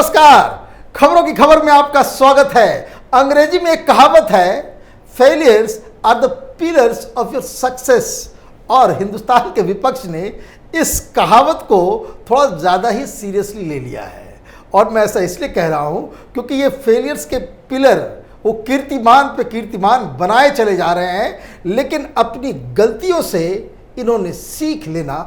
नमस्कार। खबरों की खबर में आपका स्वागत है। अंग्रेजी में एक कहावत है, failures are the pillars of your success. और हिंदुस्तान के विपक्ष ने इस कहावत को थोड़ा ज़्यादा ही सीरियसली ले लिया है। और मैं ऐसा इसलिए कह रहा हूं क्योंकि ये फेलियर्स के पिलर वो कीर्तिमान पे कीर्तिमान बनाए चले जा रहे हैं, लेकिन अपनी गलतियों से इन्होंने सीख लेना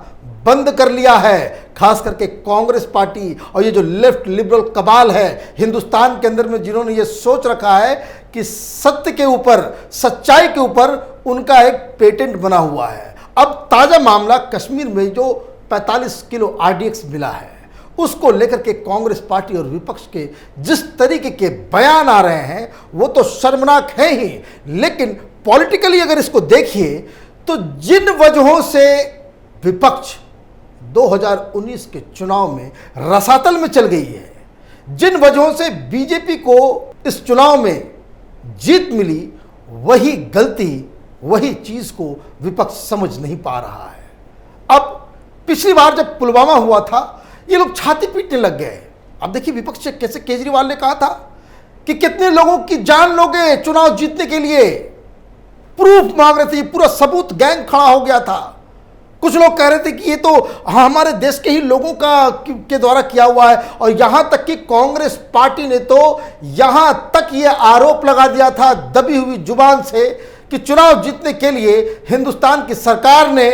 बंद कर लिया है। खास करके कांग्रेस पार्टी और ये जो लेफ्ट लिबरल कबाल है हिंदुस्तान के अंदर में, जिन्होंने ये सोच रखा है कि सत्य के ऊपर, सच्चाई के ऊपर उनका एक पेटेंट बना हुआ है। अब ताजा मामला कश्मीर में जो 45 किलो आरडीएक्स मिला है, उसको लेकर के कांग्रेस पार्टी और विपक्ष के जिस तरीके के बयान आ रहे हैं वो तो शर्मनाक है ही, लेकिन पॉलिटिकली अगर इसको देखिए तो जिन वजहों से विपक्ष 2019 के चुनाव में रसातल में चल गई है, जिन वजहों से बीजेपी को इस चुनाव में जीत मिली, वही गलती, वही चीज को विपक्ष समझ नहीं पा रहा है। अब पिछली बार जब पुलवामा हुआ था, ये लोग छाती पीटने लग गए। अब देखिए विपक्ष कैसे केजरीवाल ने कहा था कि कितने लोगों की जान लोगे चुनाव जीतने के लिए, प्रूफ मांग रहे थे, पूरा सबूत गैंग खड़ा हो गया था। कुछ लोग कह रहे थे कि ये तो हमारे देश के ही लोगों के द्वारा किया हुआ है। और यहां तक कि कांग्रेस पार्टी ने तो यहां तक ये आरोप लगा दिया था दबी हुई जुबान से कि चुनाव जीतने के लिए हिंदुस्तान की सरकार ने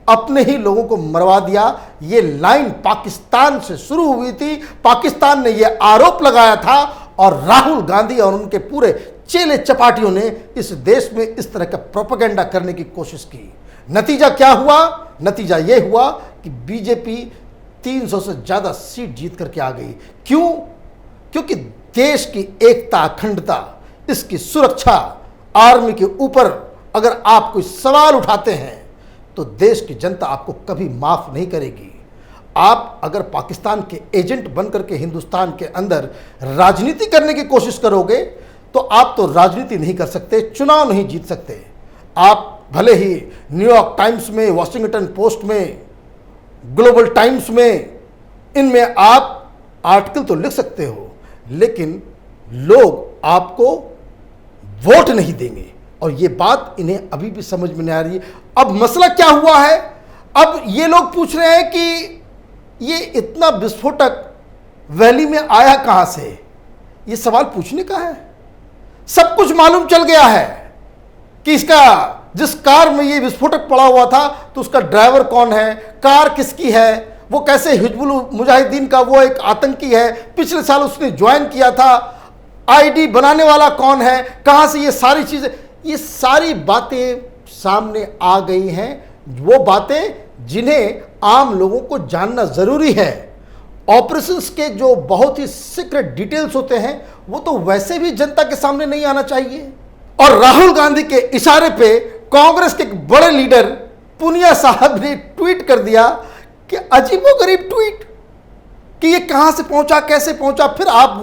अपने ही लोगों को मरवा दिया। ये लाइन पाकिस्तान से शुरू हुई थी, पाकिस्तान ने ये आरोप लगाया था और राहुल गांधी और उनके पूरे चेले चपाटियों ने इस देश में इस तरह का प्रोपेगेंडा करने की कोशिश की। नतीजा क्या हुआ? नतीजा यह हुआ कि बीजेपी 300 से ज्यादा सीट जीत करके आ गई। क्यों? क्योंकि देश की एकता, अखंडता, इसकी सुरक्षा, आर्मी के ऊपर अगर आप कोई सवाल उठाते हैं तो देश की जनता आपको कभी माफ नहीं करेगी। आप अगर पाकिस्तान के एजेंट बनकर के हिंदुस्तान के अंदर राजनीति करने की कोशिश करोगे तो आप तो राजनीति नहीं कर सकते, चुनाव नहीं जीत सकते। आप भले ही न्यूयॉर्क टाइम्स में, वॉशिंगटन पोस्ट में, ग्लोबल टाइम्स में, इनमें आप आर्टिकल तो लिख सकते हो, लेकिन लोग आपको वोट नहीं देंगे। और ये बात इन्हें अभी भी समझ में नहीं आ रही है। अब मसला क्या हुआ है? अब ये लोग पूछ रहे हैं कि ये इतना विस्फोटक वैली में आया कहां से? ये सवाल पूछने का है। सब कुछ मालूम चल गया है कि इसका, जिस कार में ये विस्फोटक पड़ा हुआ था तो उसका ड्राइवर कौन है, कार किसकी है, वो कैसे हिजबुल मुजाहिदीन का वो एक आतंकी है, पिछले साल उसने ज्वाइन किया था, आईडी बनाने वाला कौन है, कहां से ये सारी चीजें, ये सारी बातें सामने आ गई हैं। वो बातें जिन्हें आम लोगों को जानना जरूरी है। ऑपरेशंस के जो बहुत ही सीक्रेट डिटेल्स होते हैं वो तो वैसे भी जनता के सामने नहीं आना चाहिए। और राहुल गांधी के इशारे पे कांग्रेस के एक बड़े लीडर पुनिया साहब ने ट्वीट कर दिया कि अजीबोगरीब ट्वीट कि ये कहां से पहुंचा, कैसे पहुंचा। फिर आप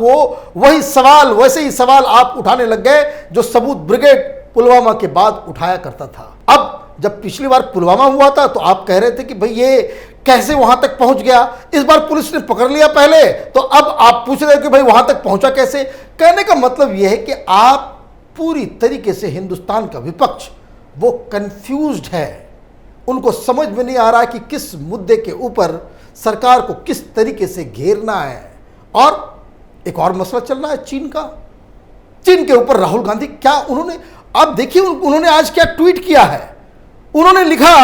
वही सवाल, वैसे ही सवाल आप उठाने लग गए जो सबूत ब्रिगेड पुलवामा के बाद उठाया करता था। अब जब पिछली बार पुलवामा हुआ था तो आप कह रहे थे कि भाई ये कैसे वहां तक पहुंच गया, इस बार पुलिस ने पकड़ लिया पहले, तो अब आप पूछ रहे हो कि भाई वहां तक पहुंचा कैसे। कहने का मतलब यह है कि आप पूरी तरीके से हिंदुस्तान का विपक्ष वो कंफ्यूज्ड है। उनको समझ में नहीं आ रहा है कि किस मुद्दे के ऊपर सरकार को किस तरीके से घेरना है। और एक और मसला चल रहा है चीन का। चीन के ऊपर राहुल गांधी क्या उन्होंने, आप देखिए उन्होंने आज क्या ट्वीट किया है। उन्होंने लिखा,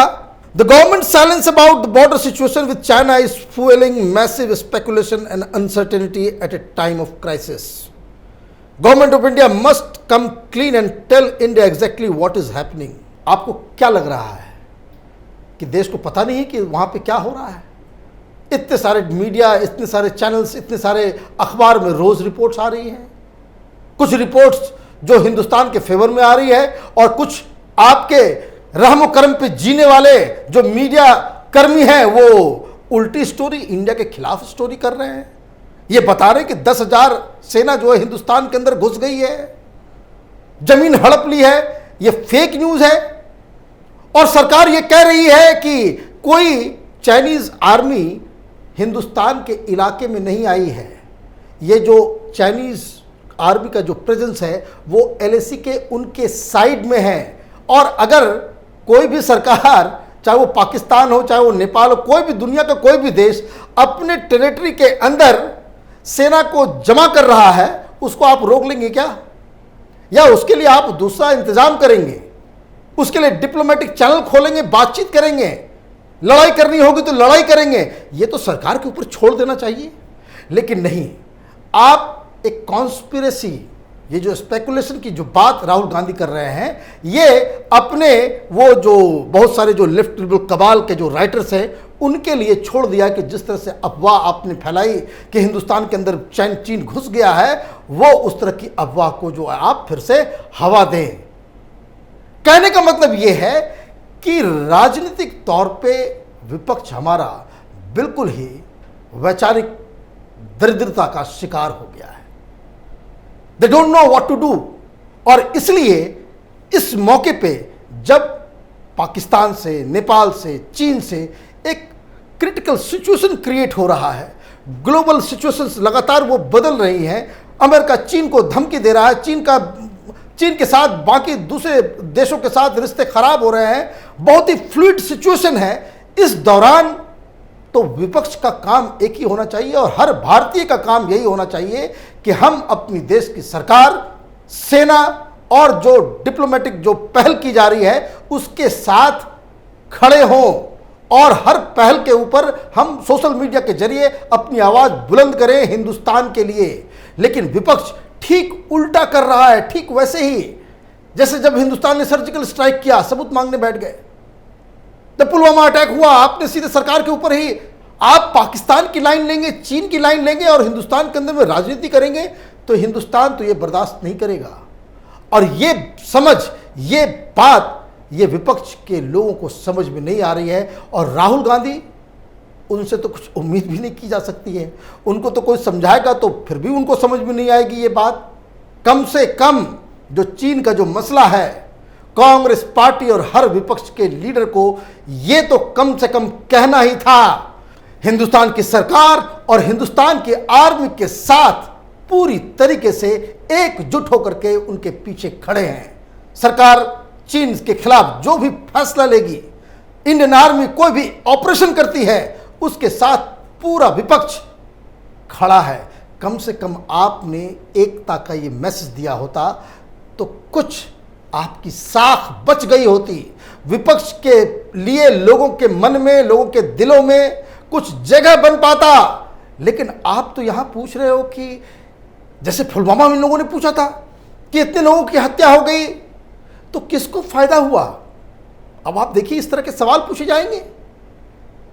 the government silence about the border situation with China is fuelling massive speculation and uncertainty at a time of crisis. Government of India must come clean and tell India exactly what is happening. आपको क्या लग रहा है कि देश को पता नहीं है कि वहां पे क्या हो रहा है? इतने सारे मीडिया, इतने सारे चैनल्स, इतने सारे अखबार में रोज रिपोर्ट्स आ रही हैं। कुछ रिपोर्ट्स जो हिंदुस्तान के फेवर में आ रही है और कुछ आपके रहम करम पे जीने वाले जो मीडिया कर्मी हैं वो उल्टी स्टोरी, इंडिया के खिलाफ स्टोरी कर रहे हैं। ये बता रहे हैं कि 10,000 सेना जो है हिंदुस्तान के अंदर घुस गई है, जमीन हड़प ली है। ये फेक न्यूज है। और सरकार ये कह रही है कि कोई चाइनीज आर्मी हिंदुस्तान के इलाके में नहीं आई है। ये जो चाइनीज आर्मी का जो प्रेजेंस है वो एलएसी के उनके साइड में है। और अगर कोई भी सरकार, चाहे वो पाकिस्तान हो, चाहे वो नेपाल हो, कोई भी दुनिया का कोई भी देश अपने टेरिटरी के अंदर सेना को जमा कर रहा है, उसको आप रोक लेंगे क्या? या उसके लिए आप दूसरा इंतजाम करेंगे? उसके लिए डिप्लोमेटिक चैनल खोलेंगे, बातचीत करेंगे, लड़ाई करनी होगी तो लड़ाई करेंगे? ये तो सरकार के ऊपर छोड़ देना चाहिए। लेकिन नहीं, आप एक कॉन्स्पिरेसी, ये जो स्पेकुलेशन की जो बात राहुल गांधी कर रहे हैं, ये अपने वो जो बहुत सारे जो लेफ्ट लिबरल कबाल के जो राइटर्स हैं उनके लिए छोड़ दिया कि जिस तरह से अफवाह आपने फैलाई कि हिंदुस्तान के अंदर चीन घुस गया है, वो उस तरह की अफवाह को जो आप फिर से हवा दें। कहने का मतलब ये है कि राजनीतिक तौर पे विपक्ष हमारा बिल्कुल ही वैचारिक दरिद्रता का शिकार हो गया है। They don't know what to do. और इसलिए इस मौके पे जब पाकिस्तान से, नेपाल से, चीन से एक क्रिटिकल सिचुएशन क्रिएट हो रहा है, ग्लोबल सिचुएशंस लगातार वो बदल रही हैं, अमेरिका चीन को धमकी दे रहा है, चीन के साथ बाकी दूसरे देशों के साथ रिश्ते खराब हो रहे हैं, बहुत ही फ्लूइड सिचुएशन है। इस दौरान तो विपक्ष का काम एक ही होना चाहिए और हर भारतीय का काम यही होना चाहिए कि हम अपनी देश की सरकार, सेना और जो डिप्लोमेटिक जो पहल की जा रही है उसके साथ खड़े हों और हर पहल के ऊपर हम सोशल मीडिया के जरिए अपनी आवाज बुलंद करें हिंदुस्तान के लिए। लेकिन विपक्ष ठीक उल्टा कर रहा है, ठीक वैसे ही जैसे जब हिंदुस्तान ने सर्जिकल स्ट्राइक किया, सबूत मांगने बैठ गए। जब पुलवामा अटैक हुआ, आपने सीधे सरकार के ऊपर ही, आप पाकिस्तान की लाइन लेंगे, चीन की लाइन लेंगे और हिंदुस्तान के अंदर में राजनीति करेंगे, तो हिंदुस्तान तो ये बर्दाश्त नहीं करेगा। और ये समझ, ये बात, ये विपक्ष के लोगों को समझ में नहीं आ रही है। और राहुल गांधी, उनसे तो कुछ उम्मीद भी नहीं की जा सकती है। उनको तो कोई समझाएगा तो फिर भी उनको समझ में नहीं आएगी ये बात। कम से कम जो चीन का जो मसला है, कांग्रेस पार्टी और हर विपक्ष के लीडर को ये तो कम से कम कहना ही था। हिंदुस्तान की सरकार और हिंदुस्तान की आर्मी के साथ पूरी तरीके से एकजुट होकर के उनके पीछे खड़े हैं। सरकार चीन के खिलाफ जो भी फैसला लेगी, इंडियन आर्मी कोई भी ऑपरेशन करती है, उसके साथ पूरा विपक्ष खड़ा है। कम से कम आपने एकता का ये मैसेज दिया होता तो कुछ आपकी साख बच गई होती। विपक्ष के लिए लोगों के मन में, लोगों के दिलों में कुछ जगह बन पाता। लेकिन आप तो यहां पूछ रहे हो कि जैसे पुलवामा में लोगों ने पूछा था कि इतने लोगों की हत्या हो गई तो किसको फायदा हुआ। अब आप देखिए, इस तरह के सवाल पूछे जाएंगे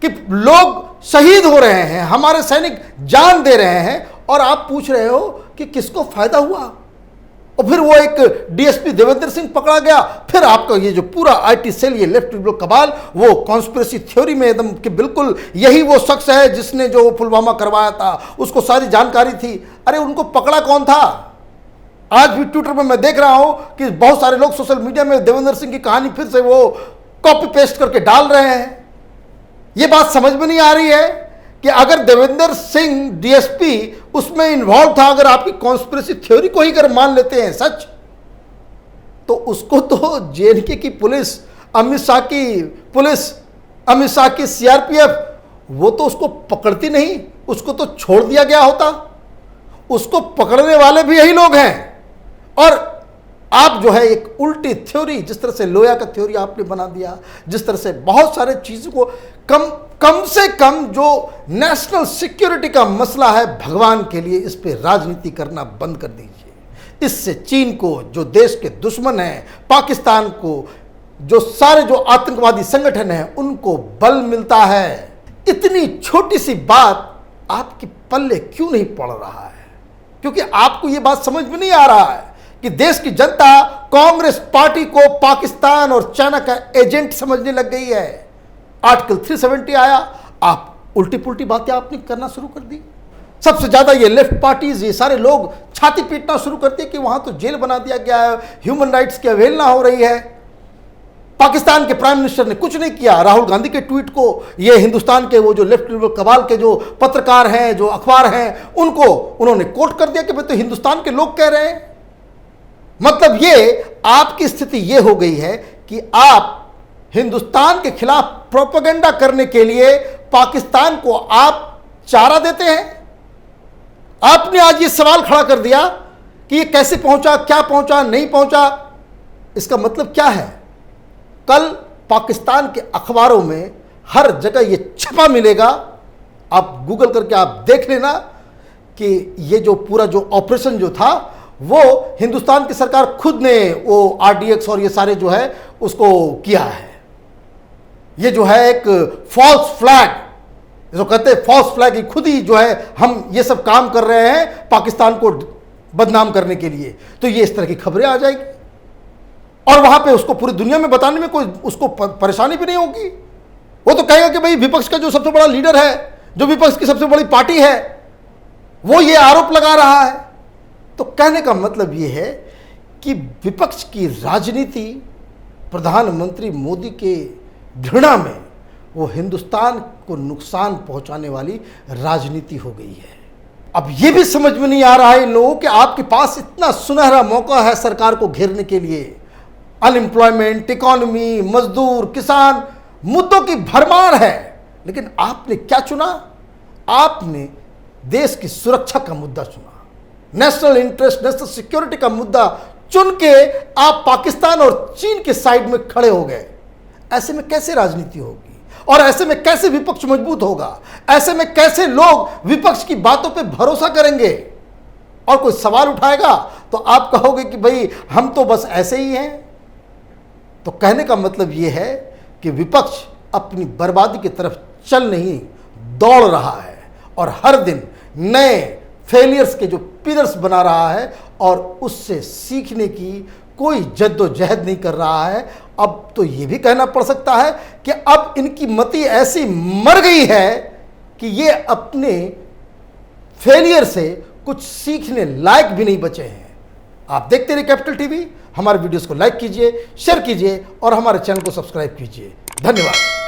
कि लोग शहीद हो रहे हैं, हमारे सैनिक जान दे रहे हैं, और आप पूछ रहे हो कि किसको फायदा हुआ। और फिर वो एक डीएसपी देवेंद्र सिंह पकड़ा गया। फिर आपका ये जो पूरा आईटी सेल, ये लेफ्ट लिबरल कबाल, वो कॉन्स्पिरेसी थ्योरी में एकदम कि बिल्कुल यही वो शख्स है जिसने जो पुलवामा करवाया था, उसको सारी जानकारी थी। अरे उनको पकड़ा कौन था? आज भी ट्विटर में मैं देख रहा हूं कि बहुत सारे लोग सोशल मीडिया में देवेंद्र सिंह की कहानी फिर से वो कॉपी पेस्ट करके डाल रहे हैं। ये बात समझ में नहीं आ रही है कि अगर देवेंद्र सिंह डीएसपी उसमें इन्वॉल्व था, अगर आपकी कॉन्स्पिरेसी थ्योरी को ही अगर मान लेते हैं सच, तो उसको तो जेएनके की पुलिस, अमित शाह की पुलिस, अमित शाह की सीआरपीएफ, वो तो उसको पकड़ती नहीं, उसको तो छोड़ दिया गया होता। उसको पकड़ने वाले भी यही लोग हैं। और आप जो है एक उल्टी थ्योरी, जिस तरह से लोया का थ्योरी आपने बना दिया, जिस तरह से बहुत सारे चीज़ों को कम से कम जो नेशनल सिक्योरिटी का मसला है, भगवान के लिए इस पे राजनीति करना बंद कर दीजिए। इससे चीन को, जो देश के दुश्मन हैं, पाकिस्तान को, जो सारे जो आतंकवादी संगठन हैं, उनको बल मिलता है। इतनी छोटी सी बात आपके पल्ले क्यों नहीं पड़ रहा है? क्योंकि आपको यह बात समझ में नहीं आ रहा है कि देश की जनता कांग्रेस पार्टी को पाकिस्तान और चाइना का एजेंट समझने लग गई है। आर्टिकल 370 आया, आप उल्टी पुल्टी बातें आपने करना शुरू कर दी। सबसे ज्यादा ये लेफ्ट पार्टीज, ये सारे लोग छाती पीटना शुरू करते हैं कि वहां तो जेल बना दिया गया है, ह्यूमन राइट्स की अवहेलना हो रही है। पाकिस्तान के प्राइम मिनिस्टर ने कुछ नहीं किया। राहुल गांधी के ट्वीट को ये हिंदुस्तान के वो जो लेफ्ट लिबरल कबाल के जो पत्रकार हैं, जो अखबार हैं, उनको उन्होंने कोट कर दिया कि भाई तो हिंदुस्तान के लोग कह रहे हैं। मतलब ये आपकी स्थिति ये हो गई है कि आप हिंदुस्तान के खिलाफ प्रोपेगेंडा करने के लिए पाकिस्तान को आप चारा देते हैं। आपने आज ये सवाल खड़ा कर दिया कि ये कैसे पहुंचा, क्या पहुंचा, नहीं पहुंचा। इसका मतलब क्या है? कल पाकिस्तान के अखबारों में हर जगह ये छपा मिलेगा। आप गूगल करके आप देख लेना कि ये जो पूरा जो ऑपरेशन जो था वो हिंदुस्तान की सरकार खुद ने वो RDX और ये सारे जो है उसको किया है। ये जो है एक फॉल्स फ्लैग, जो कहते हैं फॉल्स फ्लैग, खुद ही जो है हम ये सब काम कर रहे हैं पाकिस्तान को बदनाम करने के लिए। तो ये इस तरह की खबरें आ जाएगी और वहां पे उसको पूरी दुनिया में बताने में कोई उसको परेशानी भी नहीं होगी। वो तो कहेगा कि भाई विपक्ष का जो सबसे बड़ा लीडर है, जो विपक्ष की सबसे बड़ी पार्टी है, वो ये आरोप लगा रहा है। तो कहने का मतलब ये है कि विपक्ष की राजनीति प्रधानमंत्री मोदी के घृणा में वो हिंदुस्तान को नुकसान पहुंचाने वाली राजनीति हो गई है। अब ये भी समझ में नहीं आ रहा है इन लोगों कि आपके पास इतना सुनहरा मौका है सरकार को घेरने के लिए। अनएम्प्लॉयमेंट, इकोनॉमी, मजदूर, किसान, मुद्दों की भरमार है, लेकिन आपने क्या चुना? आपने देश की सुरक्षा का मुद्दा चुना, नेशनल इंटरेस्ट, नेशनल सिक्योरिटी का मुद्दा चुन के आप पाकिस्तान और चीन के साइड में खड़े हो गए। ऐसे में कैसे राजनीति होगी और ऐसे में कैसे विपक्ष मजबूत होगा? ऐसे में कैसे लोग विपक्ष की बातों पे भरोसा करेंगे? और कोई सवाल उठाएगा तो आप कहोगे कि भाई हम तो बस ऐसे ही हैं। तो कहने का मतलब यह है कि विपक्ष अपनी बर्बादी की तरफ चल नहीं, दौड़ रहा है और हर दिन नए फेलियर्स के जो पिलर्स बना रहा है और उससे सीखने की कोई जद्दोजहद नहीं कर रहा है। अब तो ये भी कहना पड़ सकता है कि अब इनकी मति ऐसी मर गई है कि ये अपने फेलियर से कुछ सीखने लायक भी नहीं बचे हैं। आप देखते रहिए कैपिटल टीवी। हमारे वीडियोस को लाइक कीजिए, शेयर कीजिए और हमारे चैनल को सब्सक्राइब कीजिए। धन्यवाद।